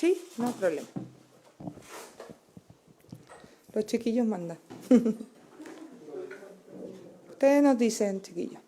Sí, no hay problema. Los chiquillos mandan. Ustedes nos dicen, chiquillos.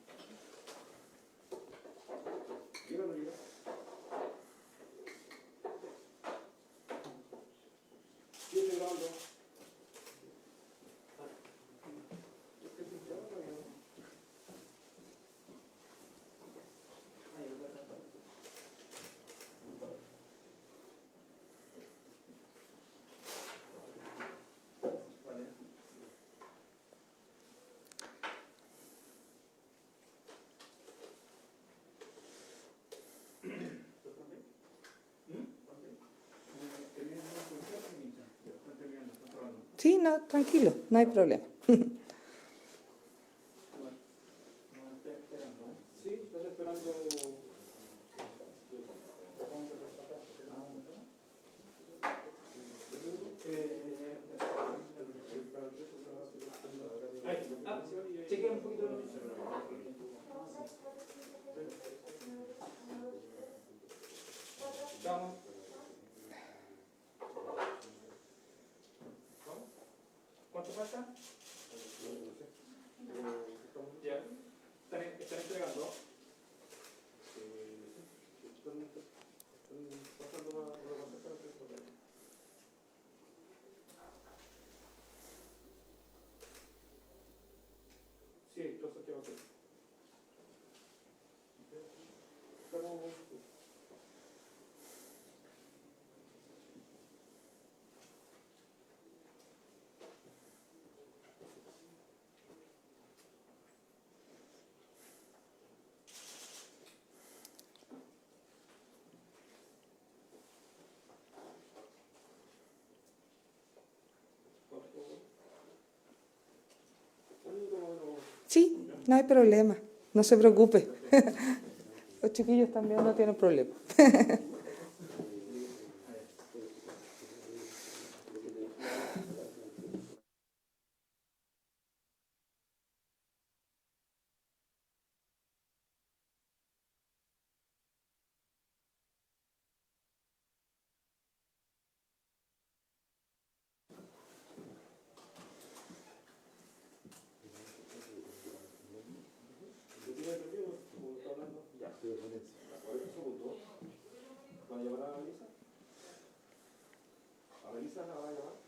Sí, no, tranquilo, no hay problema. ¿Cuánto falta? Ya. ¿Están entregando? Sí, entonces ¿qué va a hacer? Sí, no hay problema, no se preocupe. Los chiquillos también no tienen problema. ¿Van a llamar a Melissa? ¿A Melissa la van a llamar?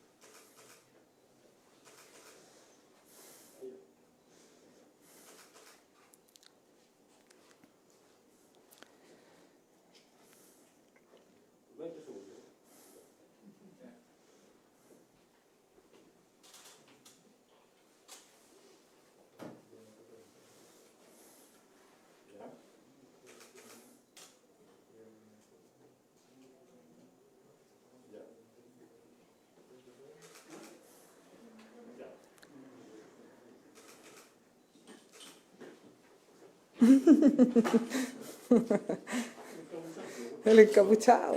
El encapuchado.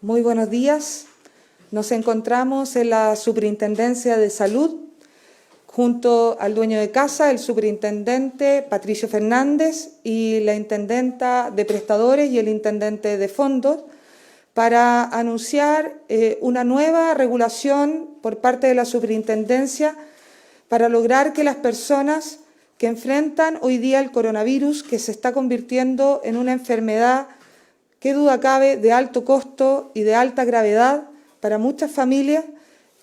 Muy buenos días. Nos encontramos en la Superintendencia de Salud junto al dueño de casa, el superintendente Patricio Fernández y la intendenta de prestadores y el intendente de fondos para anunciar una nueva regulación por parte de la superintendencia para lograr que las personas que enfrentan hoy día el coronavirus, que se está convirtiendo en una enfermedad, qué duda cabe, de alto costo y de alta gravedad para muchas familias,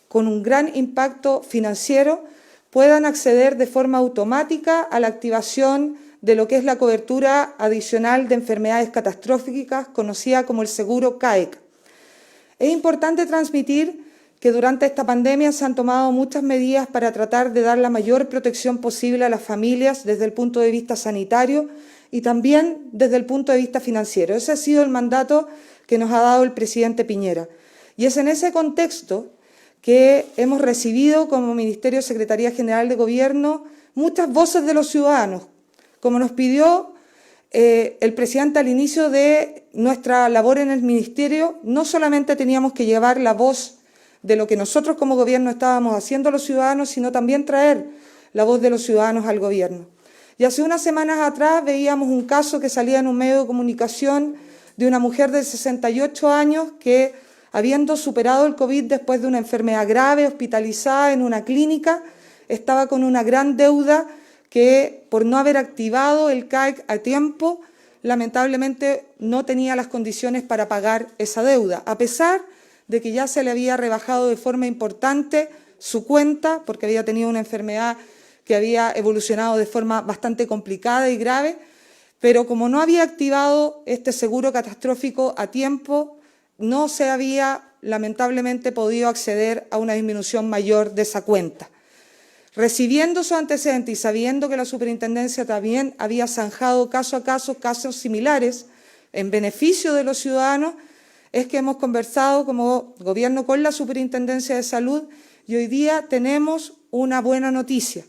con un gran impacto financiero, puedan acceder de forma automática a la activación de lo que es la cobertura adicional de enfermedades catastróficas, conocida como el seguro CAEC. Es importante transmitir que durante esta pandemia se han tomado muchas medidas para tratar de dar la mayor protección posible a las familias desde el punto de vista sanitario y también desde el punto de vista financiero. Ese ha sido el mandato que nos ha dado el presidente Piñera. Y es en ese contexto que hemos recibido como Ministerio de Secretaría General de Gobierno muchas voces de los ciudadanos, como nos pidió el presidente al inicio de nuestra labor en el Ministerio. No solamente teníamos que llevar la voz de lo que nosotros como Gobierno estábamos haciendo a los ciudadanos, sino también traer la voz de los ciudadanos al Gobierno. Y hace unas semanas atrás veíamos un caso que salía en un medio de comunicación de una mujer de 68 años que, habiendo superado el COVID después de una enfermedad grave, hospitalizada en una clínica, estaba con una gran deuda que, por no haber activado el CAEC a tiempo, lamentablemente no tenía las condiciones para pagar esa deuda, a pesar de que ya se le había rebajado de forma importante su cuenta, porque había tenido una enfermedad que había evolucionado de forma bastante complicada y grave, pero como no había activado este seguro catastrófico a tiempo, no se había lamentablemente podido acceder a una disminución mayor de esa cuenta. Recibiendo su antecedente y sabiendo que la superintendencia también había zanjado caso a caso casos similares en beneficio de los ciudadanos, es que hemos conversado como gobierno con la Superintendencia de Salud y hoy día tenemos una buena noticia.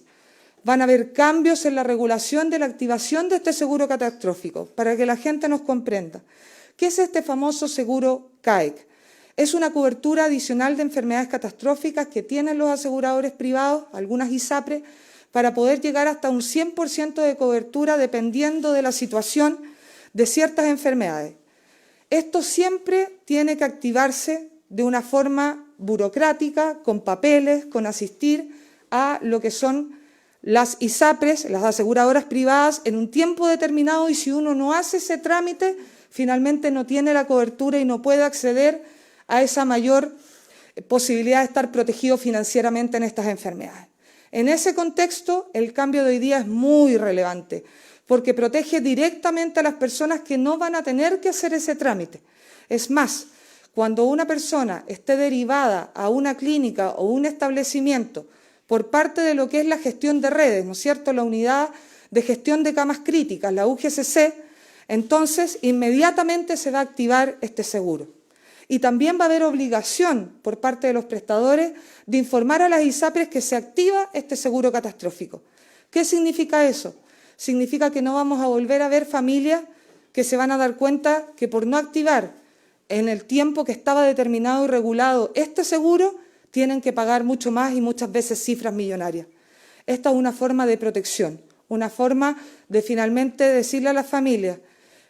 Van a haber cambios en la regulación de la activación de este seguro catastrófico, para que la gente nos comprenda. ¿Qué es este famoso seguro CAEC? Es una cobertura adicional de enfermedades catastróficas que tienen los aseguradores privados, algunas ISAPRES, para poder llegar hasta un 100% de cobertura dependiendo de la situación de ciertas enfermedades. Esto siempre tiene que activarse de una forma burocrática, con papeles, con asistir a lo que son las ISAPRES, las aseguradoras privadas, en un tiempo determinado, y si uno no hace ese trámite, finalmente no tiene la cobertura y no puede acceder a esa mayor posibilidad de estar protegido financieramente en estas enfermedades. En ese contexto, el cambio de hoy día es muy relevante, porque protege directamente a las personas que no van a tener que hacer ese trámite. Es más, cuando una persona esté derivada a una clínica o un establecimiento por parte de lo que es la gestión de redes, ¿no es cierto?, la unidad de gestión de camas críticas, la UGCC, entonces inmediatamente se va a activar este seguro. Y también va a haber obligación por parte de los prestadores de informar a las ISAPRES que se activa este seguro catastrófico. ¿Qué significa eso? Significa que no vamos a volver a ver familias que se van a dar cuenta que por no activar en el tiempo que estaba determinado y regulado este seguro, tienen que pagar mucho más y muchas veces cifras millonarias. Esta es una forma de protección, una forma de finalmente decirle a las familias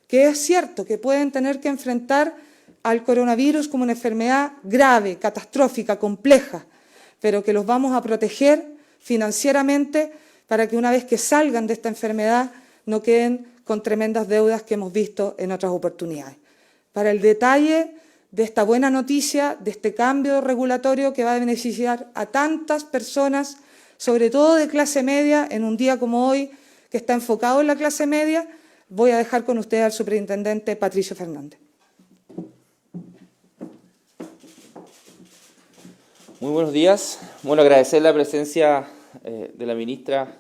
que es cierto que pueden tener que enfrentar al coronavirus como una enfermedad grave, catastrófica, compleja, pero que los vamos a proteger financieramente para que una vez que salgan de esta enfermedad no queden con tremendas deudas que hemos visto en otras oportunidades. Para el detalle de esta buena noticia, de este cambio regulatorio que va a beneficiar a tantas personas, sobre todo de clase media, en un día como hoy, que está enfocado en la clase media, voy a dejar con ustedes al superintendente Patricio Fernández. Muy buenos días. Bueno, agradecer la presencia de la ministra,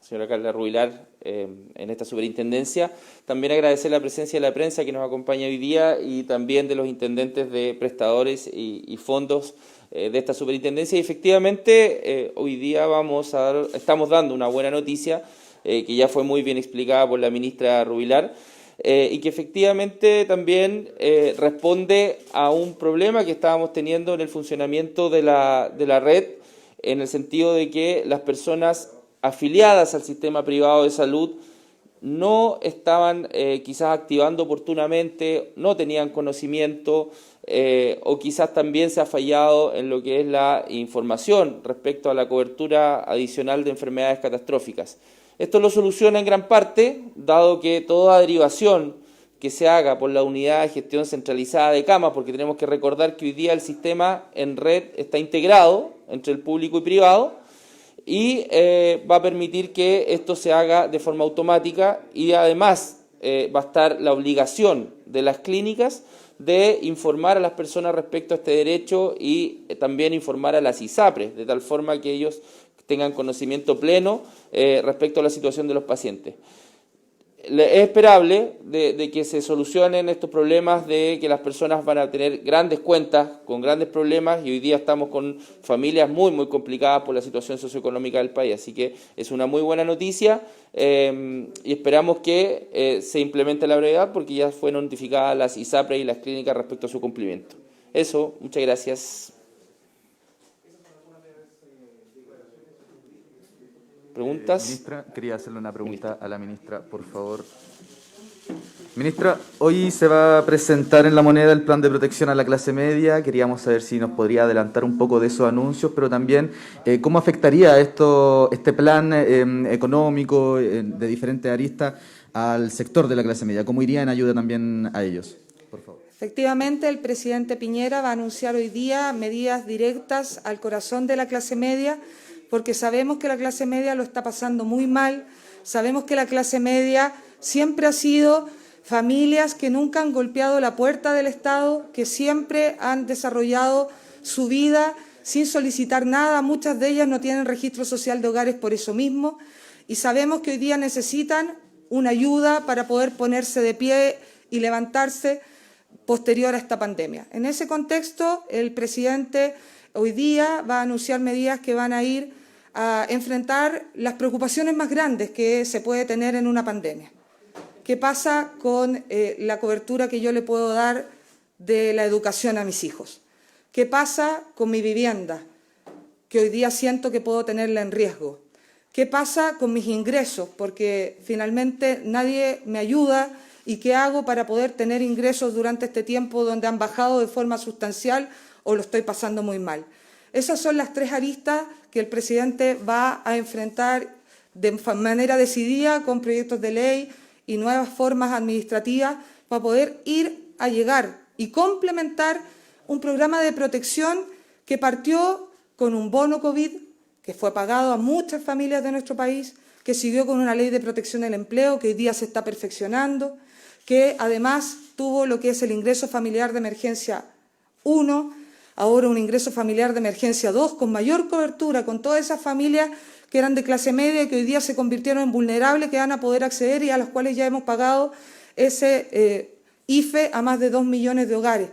señora Carla Rubilar, en esta superintendencia. También agradecer la presencia de la prensa que nos acompaña hoy día y también de los intendentes de prestadores y fondos de esta superintendencia. Y efectivamente, hoy día estamos dando una buena noticia que ya fue muy bien explicada por la ministra Rubilar. Y que efectivamente también responde a un problema que estábamos teniendo en el funcionamiento de la red, en el sentido de que las personas afiliadas al sistema privado de salud no estaban quizás activando oportunamente, no tenían conocimiento o quizás también se ha fallado en lo que es la información respecto a la cobertura adicional de enfermedades catastróficas. Esto lo soluciona en gran parte, dado que toda derivación que se haga por la unidad de gestión centralizada de camas, porque tenemos que recordar que hoy día el sistema en red está integrado entre el público y privado y va a permitir que esto se haga de forma automática y además va a estar la obligación de las clínicas de informar a las personas respecto a este derecho y también informar a las ISAPRES, de tal forma que ellos tengan conocimiento pleno respecto a la situación de los pacientes. Es esperable de que se solucionen estos problemas de que las personas van a tener grandes cuentas con grandes problemas y hoy día estamos con familias muy complicadas por la situación socioeconómica del país. Así que es una muy buena noticia y esperamos que se implemente a la brevedad porque ya fue notificada las ISAPRES y las clínicas respecto a su cumplimiento. Eso, muchas gracias. ¿Preguntas? Ministra, quería hacerle una pregunta a la ministra, por favor. Ministra, hoy se va a presentar en La Moneda el plan de protección a la clase media. Queríamos saber si nos podría adelantar un poco de esos anuncios, pero también cómo afectaría este plan económico de diferentes aristas al sector de la clase media. ¿Cómo iría en ayuda también a ellos? Por favor. Efectivamente, el presidente Piñera va a anunciar hoy día medidas directas al corazón de la clase media, porque sabemos que la clase media lo está pasando muy mal, sabemos que la clase media siempre ha sido familias que nunca han golpeado la puerta del Estado, que siempre han desarrollado su vida sin solicitar nada, muchas de ellas no tienen registro social de hogares por eso mismo, y sabemos que hoy día necesitan una ayuda para poder ponerse de pie y levantarse posterior a esta pandemia. En ese contexto, el presidente hoy día va a anunciar medidas que van a ir a enfrentar las preocupaciones más grandes que se puede tener en una pandemia. ¿Qué pasa con la cobertura que yo le puedo dar de la educación a mis hijos? ¿Qué pasa con mi vivienda, que hoy día siento que puedo tenerla en riesgo? ¿Qué pasa con mis ingresos? Porque finalmente nadie me ayuda. ¿Y qué hago para poder tener ingresos durante este tiempo donde han bajado de forma sustancial o lo estoy pasando muy mal? Esas son las tres aristas que el presidente va a enfrentar de manera decidida con proyectos de ley y nuevas formas administrativas para poder ir a llegar y complementar un programa de protección que partió con un bono COVID que fue pagado a muchas familias de nuestro país, que siguió con una ley de protección del empleo que hoy día se está perfeccionando, que además tuvo lo que es el ingreso familiar de emergencia 1, ahora un ingreso familiar de emergencia 2, con mayor cobertura, con todas esas familias que eran de clase media y que hoy día se convirtieron en vulnerables, que van a poder acceder y a las cuales ya hemos pagado ese IFE a más de 2 millones de hogares.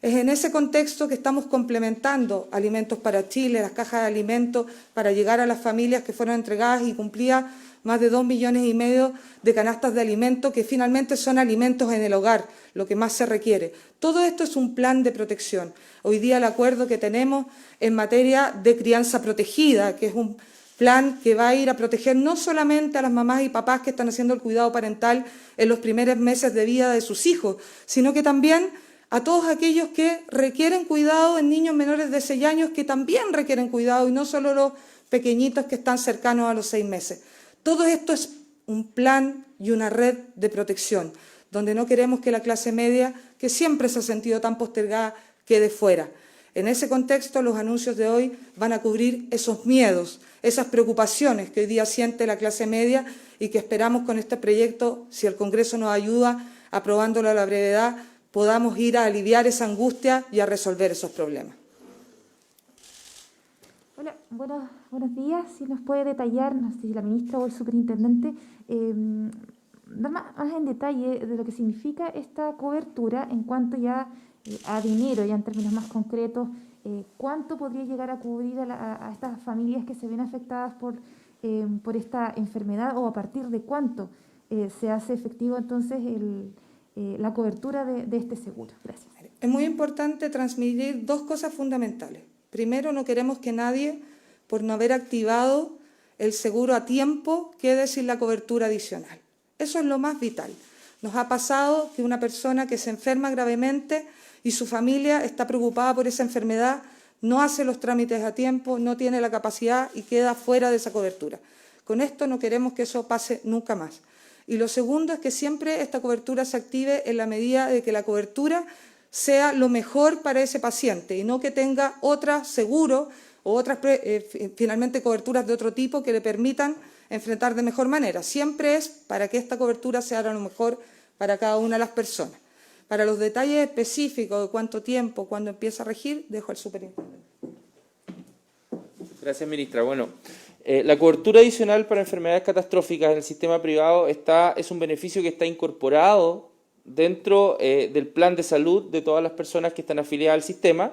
Es en ese contexto que estamos complementando Alimentos para Chile, las cajas de alimentos, para llegar a las familias que fueron entregadas y cumplía más de 2,5 millones de canastas de alimentos, que finalmente son alimentos en el hogar, lo que más se requiere. Todo esto es un plan de protección. Hoy día el acuerdo que tenemos en materia de crianza protegida, que es un plan que va a ir a proteger no solamente a las mamás y papás que están haciendo el cuidado parental en los primeros meses de vida de sus hijos, sino que también a todos aquellos que requieren cuidado en niños menores de 6 años, que también requieren cuidado, y no solo los pequeñitos que están cercanos a los 6 meses. Todo esto es un plan y una red de protección, donde no queremos que la clase media, que siempre se ha sentido tan postergada, quede fuera. En ese contexto, los anuncios de hoy van a cubrir esos miedos, esas preocupaciones que hoy día siente la clase media y que esperamos con este proyecto, si el Congreso nos ayuda, aprobándolo a la brevedad, podamos ir a aliviar esa angustia y a resolver esos problemas. Hola, buenos días. Si nos puede detallar, no sé si la ministra o el superintendente, dar más en detalle de lo que significa esta cobertura en cuanto ya a dinero, ya en términos más concretos, cuánto podría llegar a cubrir a estas familias que se ven afectadas por esta enfermedad, o a partir de cuánto se hace efectivo entonces la cobertura de este seguro. Gracias. Es muy importante transmitir dos cosas fundamentales. Primero, no queremos que nadie, por no haber activado el seguro a tiempo, quede sin la cobertura adicional. Eso es lo más vital. Nos ha pasado que una persona que se enferma gravemente y su familia está preocupada por esa enfermedad, no hace los trámites a tiempo, no tiene la capacidad y queda fuera de esa cobertura. Con esto no queremos que eso pase nunca más. Y lo segundo es que siempre esta cobertura se active en la medida de que la cobertura sea lo mejor para ese paciente y no que tenga otro seguro o otras finalmente coberturas de otro tipo que le permitan enfrentar de mejor manera. Siempre es para que esta cobertura sea lo mejor para cada una de las personas. Para los detalles específicos de cuánto tiempo, cuándo empieza a regir, dejo al superintendente. Gracias, ministra. Bueno, la cobertura adicional para enfermedades catastróficas en el sistema privado es un beneficio que está incorporado dentro del plan de salud de todas las personas que están afiliadas al sistema,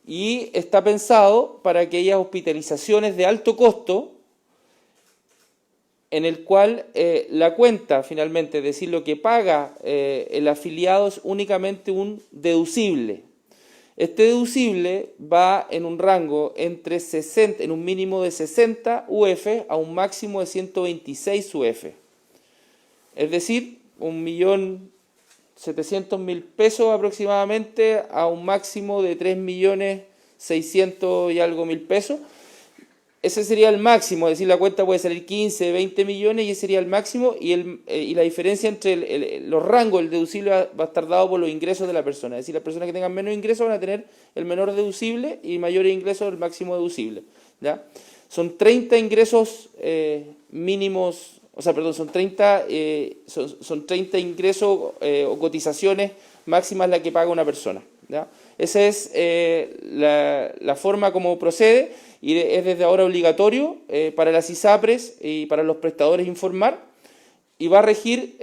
y está pensado para aquellas hospitalizaciones de alto costo en el cual la cuenta, finalmente, es decir, lo que paga el afiliado es únicamente un deducible. Este deducible va en un rango entre 60, en un mínimo de 60 UF a un máximo de 126 UF. Es decir, 1.700.000 pesos aproximadamente a un máximo de 3.600.000 y algo pesos. Ese sería el máximo, es decir, la cuenta puede salir 15, 20 millones y ese sería el máximo, y la diferencia entre los rangos del deducible va a estar dado por los ingresos de la persona. Es decir, las personas que tengan menos ingresos van a tener el menor deducible y mayores ingresos el máximo deducible, ¿ya? Son 30 ingresos mínimos, o sea, perdón, son 30 ingresos o cotizaciones máximas las que paga una persona, ¿ya? Esa es la forma como procede, y es desde ahora obligatorio para las ISAPRES y para los prestadores informar, y va a regir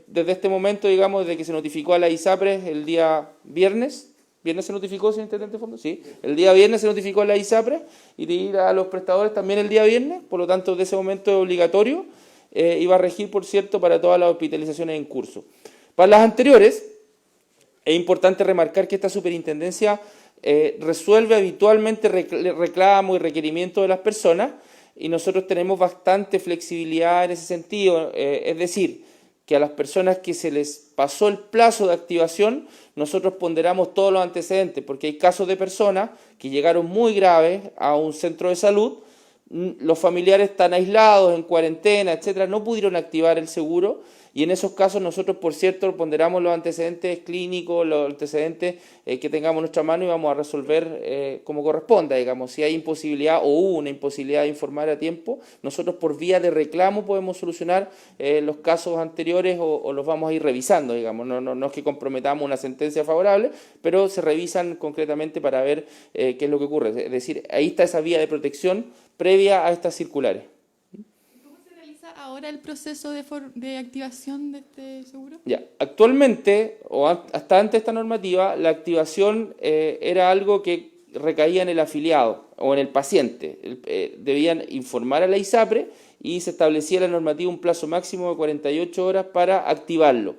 desde este momento, digamos, desde que se notificó a la ISAPRES el día viernes. ¿Viernes se notificó, señor Intendente de Fondo? Sí, el día viernes se notificó a la ISAPRES y a los prestadores también el día viernes, por lo tanto, de ese momento es obligatorio y va a regir, por cierto, para todas las hospitalizaciones en curso. Para las anteriores, es importante remarcar que esta superintendencia resuelve habitualmente reclamos y requerimientos de las personas, y nosotros tenemos bastante flexibilidad en ese sentido, es decir, que a las personas que se les pasó el plazo de activación, nosotros ponderamos todos los antecedentes, porque hay casos de personas que llegaron muy graves a un centro de salud, los familiares están aislados, en cuarentena, etcétera, no pudieron activar el seguro, y en esos casos nosotros, por cierto, ponderamos los antecedentes clínicos, los antecedentes que tengamos en nuestra mano, y vamos a resolver como corresponda, digamos. Si hay imposibilidad o hubo una imposibilidad de informar a tiempo, nosotros por vía de reclamo podemos solucionar los casos anteriores o los vamos a ir revisando, digamos. No es que comprometamos una sentencia favorable, pero se revisan concretamente para ver qué es lo que ocurre. Es decir, ahí está esa vía de protección previa a estas circulares. Ahora el proceso de activación de este seguro? Ya, actualmente, o hasta antes de esta normativa, la activación era algo que recaía en el afiliado o en el paciente. Debían informar a la ISAPRE y se establecía en la normativa un plazo máximo de 48 horas para activarlo.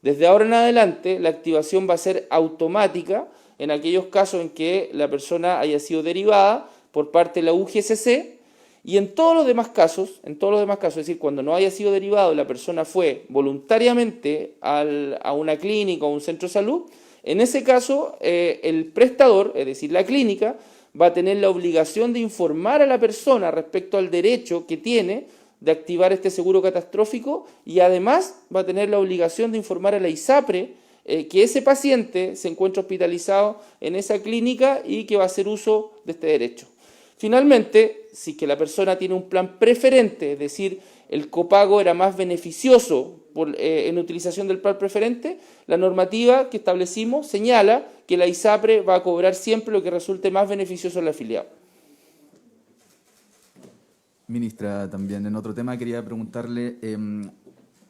Desde ahora en adelante, la activación va a ser automática en aquellos casos en que la persona haya sido derivada por parte de la UGSC. Y en todos los demás casos, es decir, cuando no haya sido derivado y la persona fue voluntariamente a una clínica o un centro de salud, en ese caso el prestador, es decir, la clínica, va a tener la obligación de informar a la persona respecto al derecho que tiene de activar este seguro catastrófico, y además va a tener la obligación de informar a la ISAPRE que ese paciente se encuentra hospitalizado en esa clínica y que va a hacer uso de este derecho. Finalmente, si que la persona tiene un plan preferente, es decir, el copago era más beneficioso en utilización del plan preferente, la normativa que establecimos señala que la ISAPRE va a cobrar siempre lo que resulte más beneficioso al afiliado. Ministra, también en otro tema quería preguntarle,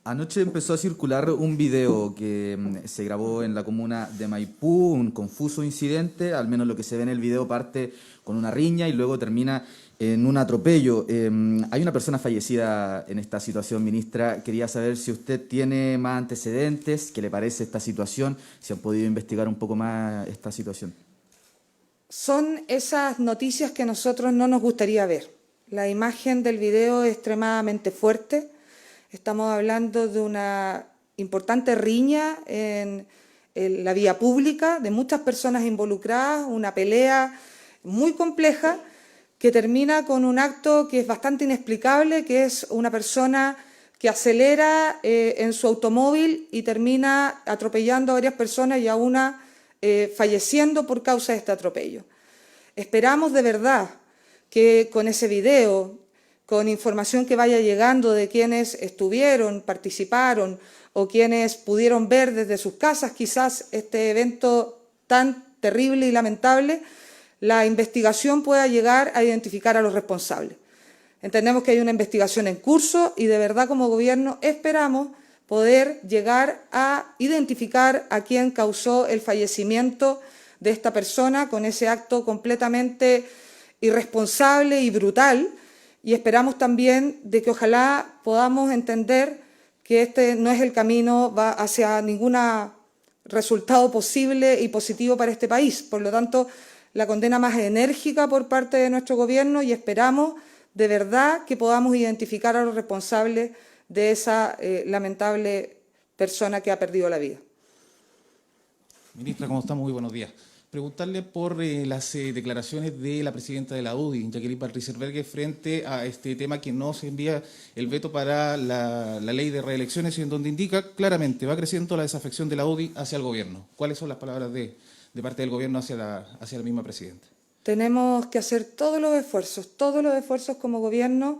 anoche empezó a circular un video que se grabó en la comuna de Maipú, un confuso incidente, al menos lo que se ve en el video parte con una riña y luego termina en un atropello. Hay una persona fallecida en esta situación, ministra. Quería saber si usted tiene más antecedentes, qué le parece esta situación, si han podido investigar un poco más esta situación. Son esas noticias que a nosotros no nos gustaría ver. La imagen del video es extremadamente fuerte. Estamos hablando de una importante riña en la vía pública, de muchas personas involucradas, una pelea muy compleja que termina con un acto que es bastante inexplicable, que es una persona que acelera en su automóvil y termina atropellando a varias personas y a una falleciendo por causa de este atropello. Esperamos de verdad que con ese video, con información que vaya llegando de quienes estuvieron, participaron o quienes pudieron ver desde sus casas quizás este evento tan terrible y lamentable, la investigación pueda llegar a identificar a los responsables. Entendemos que hay una investigación en curso y de verdad como gobierno esperamos poder llegar a identificar a quien causó el fallecimiento de esta persona con ese acto completamente irresponsable y brutal, y esperamos también de que ojalá podamos entender que este no es el camino hacia ninguna resultado posible y positivo para este país. Por lo tanto, la condena más enérgica por parte de nuestro gobierno y esperamos de verdad que podamos identificar a los responsables de esa lamentable persona que ha perdido la vida. Ministra, ¿cómo estamos? Muy buenos días. Preguntarle por las declaraciones de la presidenta de la UDI, Jacqueline Van Rieselberghe, frente a este tema que no se envía el veto para la ley de reelecciones, y en donde indica claramente va creciendo la desafección de la UDI hacia el gobierno. ¿Cuáles son las palabras de parte del gobierno hacia la misma presidenta? Tenemos que hacer todos los esfuerzos como gobierno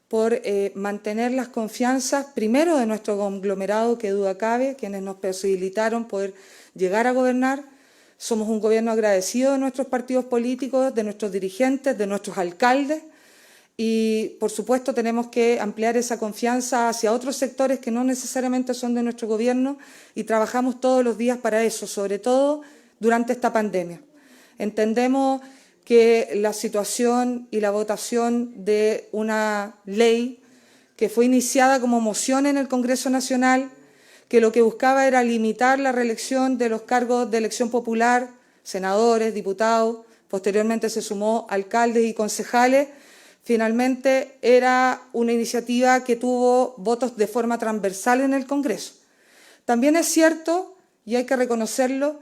por mantener las confianzas, primero de nuestro conglomerado, que duda cabe, quienes nos posibilitaron poder llegar a gobernar. Somos un gobierno agradecido de nuestros partidos políticos, de nuestros dirigentes, de nuestros alcaldes y, por supuesto, tenemos que ampliar esa confianza hacia otros sectores que no necesariamente son de nuestro gobierno y trabajamos todos los días para eso, sobre todo durante esta pandemia. Entendemos que la situación y la votación de una ley que fue iniciada como moción en el Congreso Nacional, que lo que buscaba era limitar la reelección de los cargos de elección popular, senadores, diputados, posteriormente se sumó alcaldes y concejales, finalmente era una iniciativa que tuvo votos de forma transversal en el Congreso. También es cierto, y hay que reconocerlo,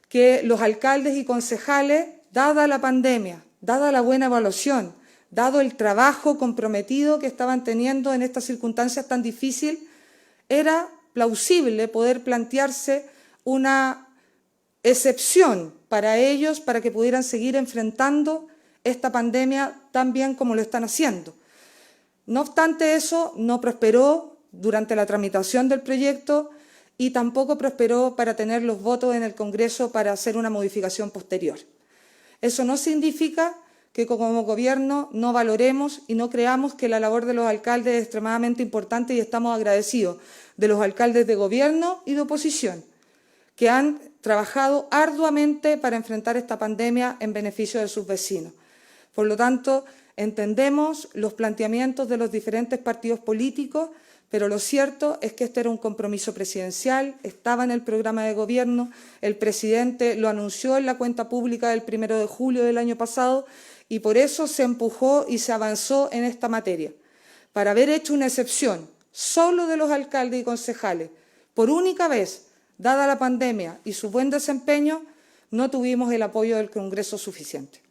que los alcaldes y concejales, dada la pandemia, dada la buena evaluación, dado el trabajo comprometido que estaban teniendo en estas circunstancias tan difíciles, era plausible poder plantearse una excepción para ellos, para que pudieran seguir enfrentando esta pandemia tan bien como lo están haciendo. No obstante eso, no prosperó durante la tramitación del proyecto y tampoco prosperó para tener los votos en el Congreso para hacer una modificación posterior. Eso no significa que como gobierno no valoremos y no creamos que la labor de los alcaldes es extremadamente importante y estamos agradecidos de los alcaldes de gobierno y de oposición que han trabajado arduamente para enfrentar esta pandemia en beneficio de sus vecinos. Por lo tanto, entendemos los planteamientos de los diferentes partidos políticos, pero lo cierto es que este era un compromiso presidencial, estaba en el programa de gobierno, el presidente lo anunció en la cuenta pública del 1 de julio del año pasado y por eso se empujó y se avanzó en esta materia. Para haber hecho una excepción solo de los alcaldes y concejales, por única vez, dada la pandemia y su buen desempeño, no tuvimos el apoyo del Congreso suficiente.